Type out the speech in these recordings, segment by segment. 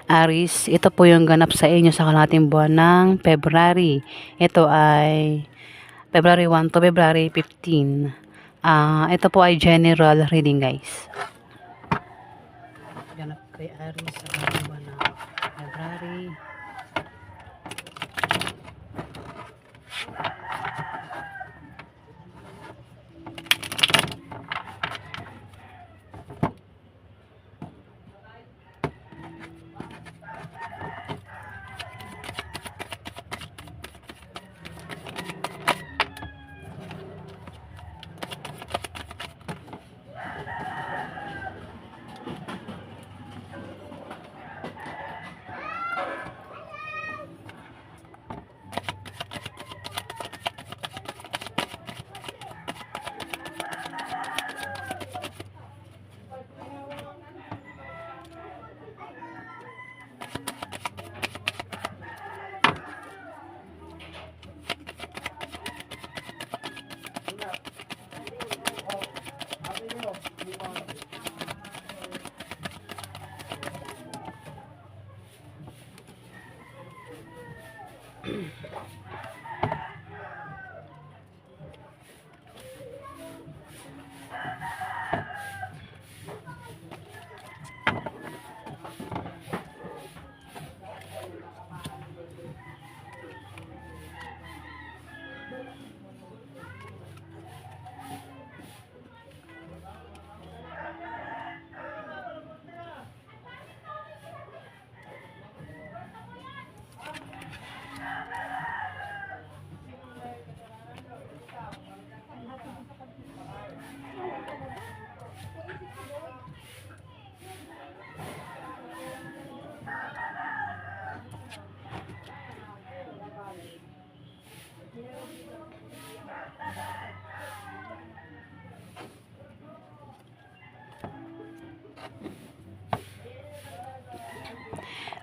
Aries, ito po yung ganap sa inyo sa kalahating buwan ng February. Ito ay February 1 to February 15. Ito po ay general reading, guys. Ganap kay Aries sa kalahating buwan ng February.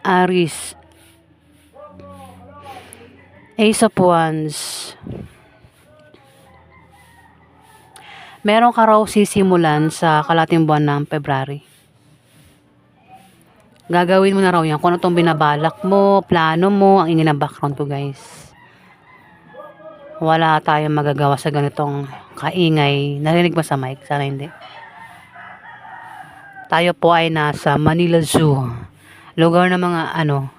Aries, Ace of Wands. Meron ka raw sisimulan sa kalahating buwan ng February. Gagawin mo na raw yan kung ano itong binabalak mo, plano mo. Ang ingin ng background ko, guys. Wala tayong magagawa sa ganitong kaingay. Narinig ba sa mic? Sana hindi. Tayo po ay nasa Manila Zoo. Lugar ng mga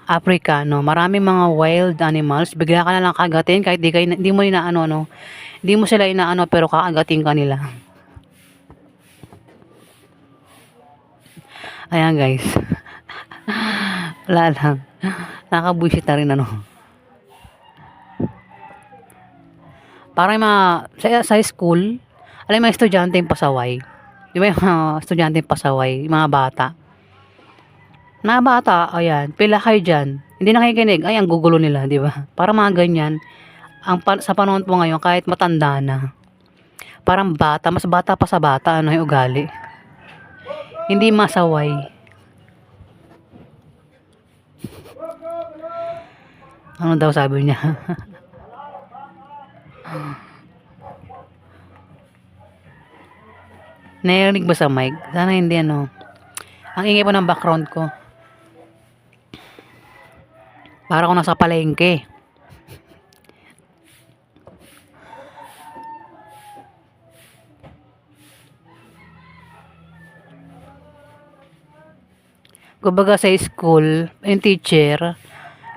Africa, no. Maraming mga wild animals. Bigla ka na lang kagatin kahit di mo inaano, hindi mo sila inaano pero kakagatin ka nila. Ayan, guys. Wala lang. Nakabwisit na rin Parang sa school, alam yung mga estudyante yung pasaway. Di ba yung mga estudyante yung pasaway, yung mga bata. Mga bata, ayan, pila kayo dyan. Hindi nakikinig, ay, ang gugulo nila, di ba? Para mga ganyan, sa panahon po ngayon, kahit matanda na, parang bata, mas bata pa sa bata, yung ugali. Hindi masaway. Ano daw sabi niya? Narinig ba sa mic? Sana hindi Ang ingay po ng background ko. Para ako nasa palengke. Kumbaga sa school, yung teacher,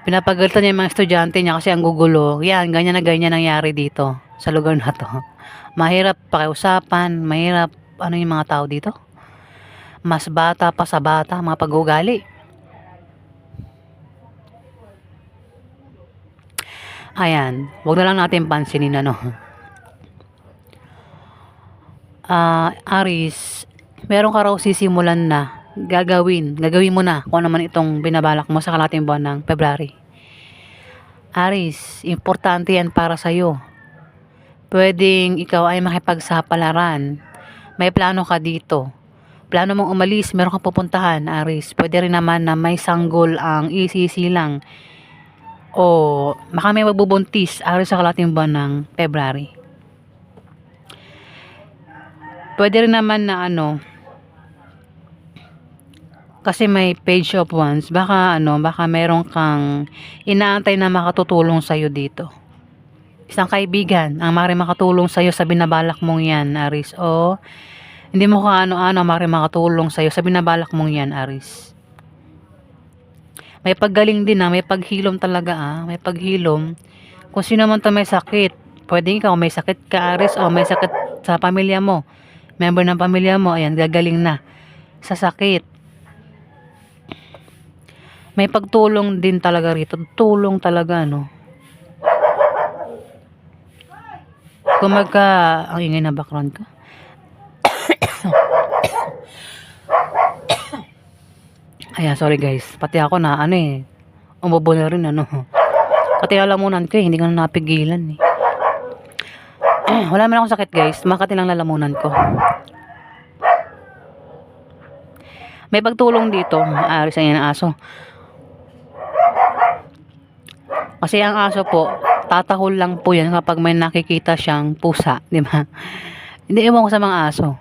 pinapagalitan niya yung mga estudyante niya kasi ang gugulo. Yan, ganyan na ganyan nangyari dito sa lugar na to. Mahirap pakiusapan, mahirap yung mga tao dito. Mas bata pa sa bata, mga pag-uugali. Ayan, wag na lang natin pansinin Aries, meron ka raw sisimulan na gagawin mo na kung ano man itong binabalak mo sa kalahating buwan ng February. Aries, importante yan para sa'yo. Pwedeng ikaw ay makipagsapalaran. May plano ka dito. Plano mong umalis, meron kang pupuntahan, Aries. Pwede rin naman na may sanggol ang isisilang. O baka may magbubuntis, Aries, sa kalahating buwan ng February. Pwede rin naman na Kasi may page of wands, baka ano, baka meron kang inaantay na makatutulong sa'yo dito. Isang kaibigan ang maaaring makatulong sa'yo sa binabalak mong yan, Aris. O hindi mo kaano-ano maaaring makatulong sa'yo sa binabalak mong yan, Aris. May paggaling din may paghilom talaga may paghilom. Kung sino man to may sakit, pwedeng ikaw may sakit ka, Aris, o may sakit sa pamilya mo. Member ng pamilya mo, ayan, gagaling na sa sakit. May pagtulong din talaga rito. Tulong talaga, no? Kung ang ingay na background ko. Ayan, sorry guys. Pati ako na, umubo na rin, Pati lalamunan ko, hindi ko na napigilan, Wala man akong sakit, guys. Makati lang lalamunan ko. May pagtulong dito, Aris, ayan ang aso. Kasi ang aso po, tatahol lang po yan kapag may nakikita siyang pusa, di ba? Hindi, ewan ko sa mga aso.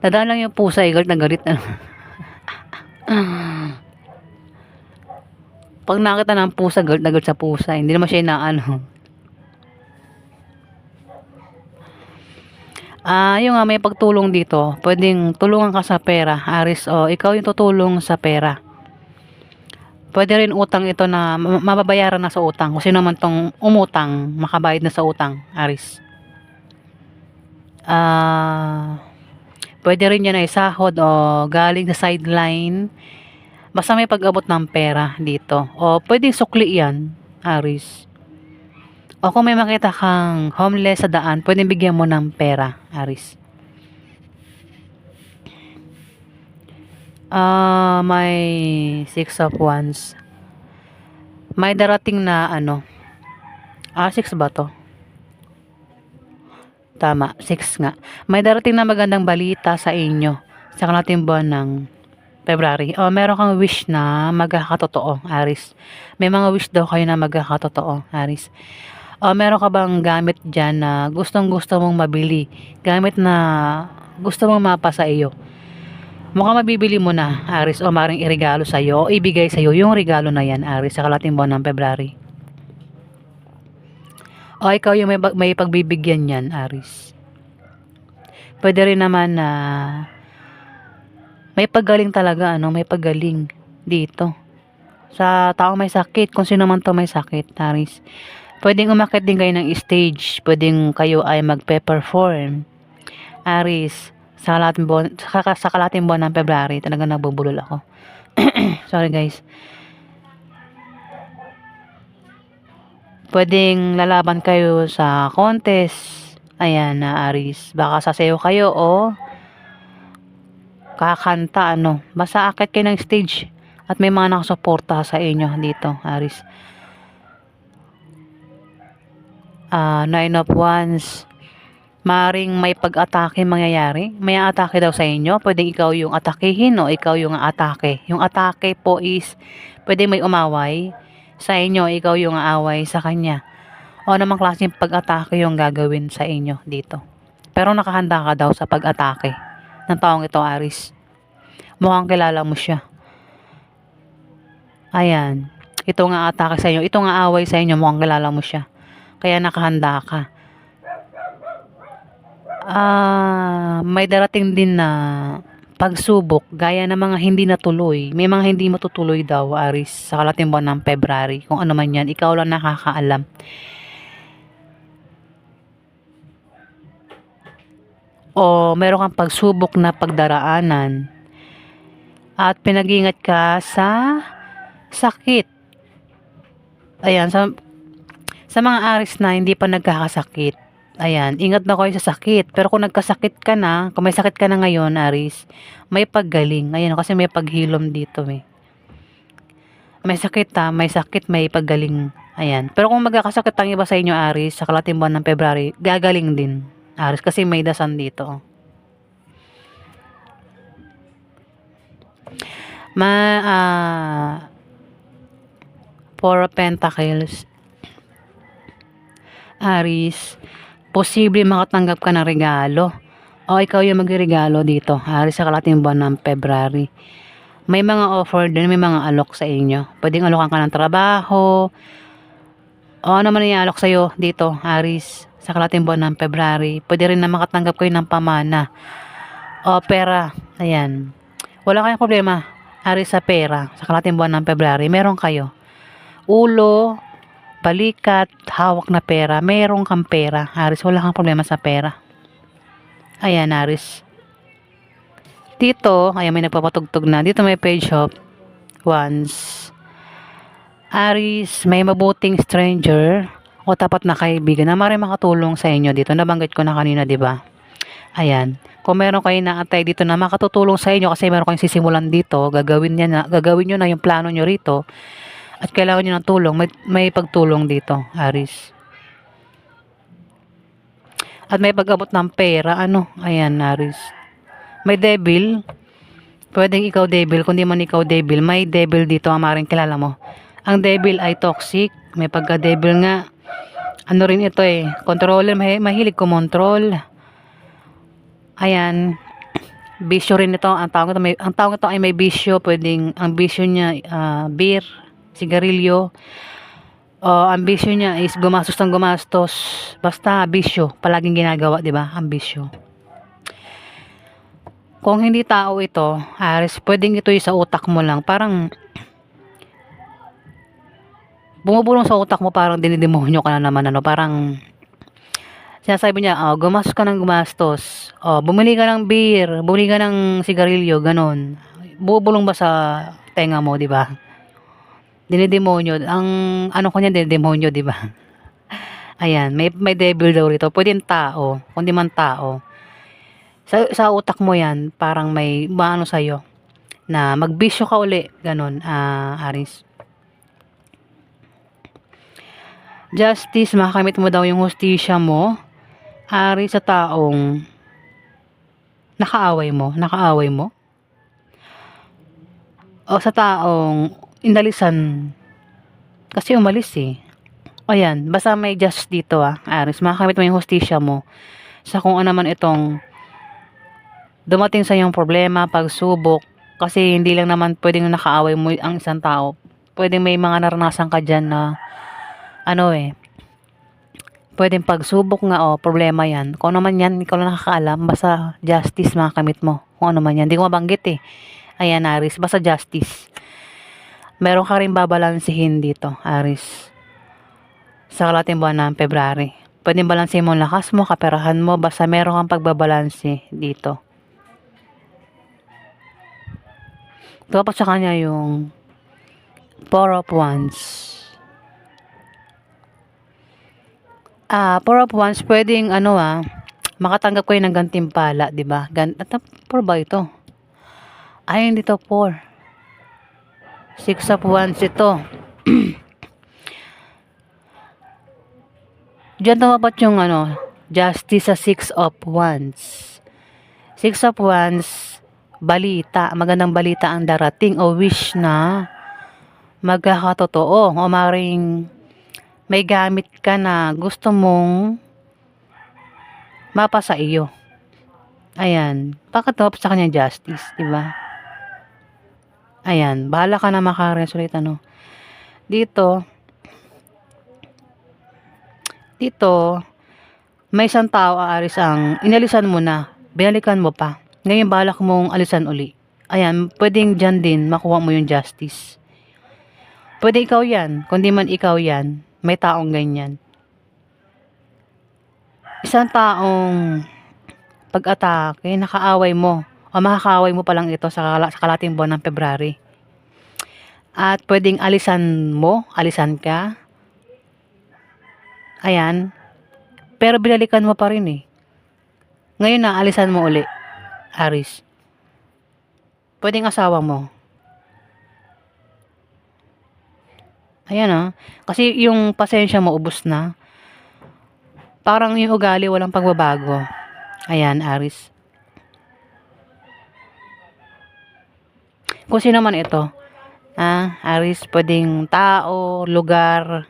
Dadaan lang yung pusa, galit na galit. Pag nakita ng pusa, galit na galit sa pusa. Hindi naman siya yung may pagtulong dito. Pwedeng tulungan ka sa pera, Aris, o ikaw yung tutulong sa pera. Pwede rin utang ito na mababayaran na sa utang. Kung sino man tong umutang, makabayad na sa utang, Aris. Pwede rin yan ay sahod o galing sa sideline. Basta may pag-abot ng pera dito. O pwedeng sukli yan, Aris. O kung may makita kang homeless sa daan, pwedeng bigyan mo ng pera, Aris. May 6 of wands. May darating na 6 ba to? Tama, 6 nga. May darating na magandang balita sa inyo sa kalating buwan ng February. Meron kang wish na magkakatotoo, Aris. May mga wish daw kayo na magkakatotoo, Aris. Meron ka bang gamit dyan na gustong-gusto mong mabili? Gamit na gusto mong mapa sa iyo? Mukhang mabibili mo na, Aris, o maring iregalo sa'yo o ibigay sa'yo yung regalo na yan, Aris, sa kalating buwan ng February. O ikaw yung may pagbibigyan yan, Aris. Pwede rin naman na may paggaling talaga, may paggaling dito. Sa taong may sakit, kung sino man to may sakit, Aris. Pwedeng umakit din kayo ng stage. Pwedeng kayo ay magpe-perform, Aris. Sa kalating buwan ng February, talaga nabubulol ako. Sorry guys. Pwedeng lalaban kayo sa contest. Ayan na, Aris. Baka sasayaw kayo o kakanta, Basta akit kayo ng stage at may mga nakasuporta sa inyo dito, Aris. 9 of wands. Maring may pag-atake mangyayari. May atake daw sa inyo. Pwedeng ikaw yung atakehin o ikaw yung atake. Yung atake po is pwedeng may umaway sa inyo. Ikaw yung aaway sa kanya. O namang klaseng pag-atake yung gagawin sa inyo dito. Pero nakahanda ka daw sa pag-atake ng taong ito, Aris. Mukhang kilala mo siya. Ayan. Ito nga atake sa inyo. Ito nga away sa inyo. Mukhang kilala mo siya. Kaya nakahanda ka. May darating din na pagsubok gaya ng mga hindi natuloy. May mga hindi matutuloy daw, Aris, sa kalating buwan ng February. Kung ano man yan, ikaw lang nakakaalam. O meron kang pagsubok na pagdaraanan at pinag-ingat ka sa sakit. Ayan, sa mga Aris na hindi pa nagkakasakit, ayan, ingat na kayo sa sakit. Pero kung nagkasakit ka na, kung may sakit ka na ngayon, Aris, may paggaling. Ayan, kasi may paghilom dito, May sakit, may sakit, may paggaling. Ayan. Pero kung magkakasakit ang iba sa inyo, Aris, sa kalating buwan ng February, gagaling din, Aris, kasi may dasan dito. Four of Pentacles, Aris, posible makatanggap ka ng regalo o ikaw yung magregalo dito, Aris, sa kalating buwan ng February. May mga offer din, may mga alok sa inyo. Pwedeng alokan ka ng trabaho, o ano man iaalok sa'yo dito, Aris, sa kalating buwan ng February. Pwede rin na makatanggap kayo ng pamana o pera. Ayan. Wala kayong problema, Aris, sa pera. Sa kalating buwan ng February, meron kayo. Ulo, balikat, hawak na pera. Meron kang pera, Aris. Wala kang problema sa pera. Ayan, Aris. Dito, ayan, may nagpapatugtog na. Dito may page of wands. Aris, may mabuting stranger o tapat na kaibigan na maaaring makatulong sa inyo dito. Nabanggit ko na kanina, di ba? Ayan. Kung meron kayo na-atay dito na makatutulong sa inyo kasi meron kayong sisimulan dito, gagawin nyo na yung plano nyo rito at kailangan nyo ng tulong, may pagtulong dito, Aris. At may pag-abot ng pera, ano? Ayan, Aris. May devil. Pwedeng ikaw devil, kundi man ikaw devil, may devil dito ang maaaring kilala mo. Ang devil ay toxic, may pagka-devil nga. Ano rin ito controller, mahilig kumontrol. Ayan, bisyo rin ito. Ang taong ito ay may bisyo, pwedeng ang bisyo niya beer, sigarilyo. Ang bisyo niya is gumastos ng gumastos. Basta bisyo, palaging ginagawa, 'di ba? Ang bisyo. Kung hindi tao ito, Aris, pwedeng ito sa utak mo lang. Parang bumubulong sa utak mo, parang dinidemonyo ka na naman, ano, parang sinasabi niya, gumastos ka ng gumastos. Bumili ka ng beer, bumili ka ng sigarilyo, ganon. Bumubulong ba sa tenga mo, di ba? Dinidemonyo. Ang ano ko niya, dinidemonyo, di ba? Ayan, may devil daw rito. Pwedeng tao, kundi man tao. Sa utak mo yan, parang may maano sa'yo na magbisyo ka uli, ganon, Aris. Justice, makakamit mo daw yung hustisya mo, Aris, sa taong nakaaway mo, o sa taong inalisan kasi umalis Ayan, basta may just dito Aris, makakamit mo yung hustisya mo sa kung ano man itong dumating sa iyong problema, pagsubok, kasi hindi lang naman pwedeng nakaaway mo ang isang tao. Pwedeng may mga naranasan ka dyan na pwedeng pagsubok nga problema yan. Kung ano man yan, ikaw lang nakakaalam. Basta justice makakamit mo. Kung ano man yan. Hindi ko mabanggit Ayan, Aris. Basta justice. Meron ka rin babalansihin dito, Aris. Sa kalating buwan ng February. Pwedeng balansin mo ang lakas mo, kaperahan mo. Basta meron kang pagbabalansi dito. Tapos sa kanya yung Four of Wands. Four of Wands, pwedeng makatanggap kayo ng gantimpala, di ba? Four ba ito? Ay, hindi to 4. Six of Wands ito. Diyan tumapat yung justice sa Six of Wands. Six of Wands, balita, magandang balita ang darating o wish na magkakatotoo o maring may gamit ka na gusto mong mapa sa iyo. Ayan, pakatop sa kanya justice, di ba? Ayan, bahala ka na makaresolute dito may isang tao, Aris, ang inalisan mo na, binalikan mo pa. Ngayon balak mong alisan uli. Ayan, pwedeng dyan din makuha mo yung justice. Pwede ikaw yan. Kung di man ikaw yan, may taong ganyan. Isang taong pag-atake, nakaaway mo. O makakaaway mo pa lang ito sa kalating buwan ng February. At pwedeng alisan ka. Ayan. Pero binalikan mo pa rin Ngayon na, alisan mo uli, Aris. Pwedeng asawa mo. Ayan kasi yung pasensya mo ubos na. Parang yung ugali walang pagbabago. Ayan, Aris. Kung sino man ito, Aris, pwedeng tao, lugar,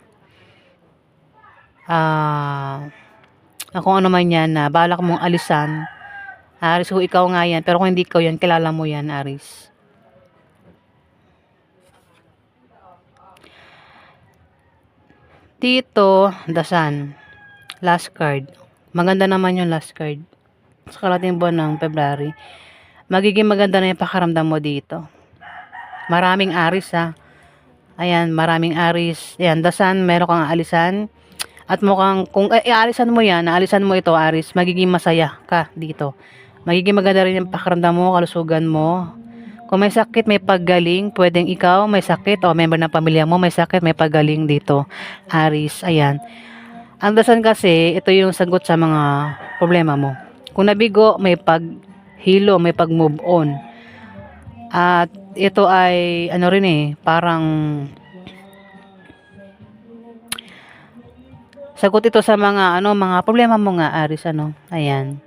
kung ano man yan na balak mong alisan, Aris, kung ikaw nga yan, pero kung hindi ikaw yan, kilala mo yan, Aris. Dito, dasan. Last card. Maganda naman yung last card. Sa kalating buwan ng February. Magiging maganda na yung pakaramdam mo dito. Maraming aris ha. Ayan, maraming aris. Ayan, dasan, meron kang aalisan. At mukhang, kung aalisan mo yan, aalisan mo ito, aris, magiging masaya ka dito. Magiging maganda rin yung pakaramdam mo, kalusugan mo. Kung may sakit, may paggaling. Pwedeng ikaw may sakit o member ng pamilya mo may sakit, may paggaling dito. Aris, ayan. Ang dasan kasi, ito yung sagot sa mga problema mo. Kung nabigo, may paghilo, may pag-move on. At ito ay, ano rin parang sagot ito sa mga, mga problema mo nga, Aris, ayan.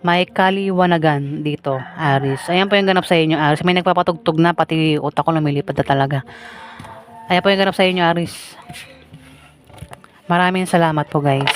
May kaliwanagan dito, Aris. Ayan po yung ganap sa inyo, Aris. May nagpapatugtog na, pati utak ko lumilipad na talaga. Ayan po yung ganap sa inyo, Aris. Maraming salamat po, guys.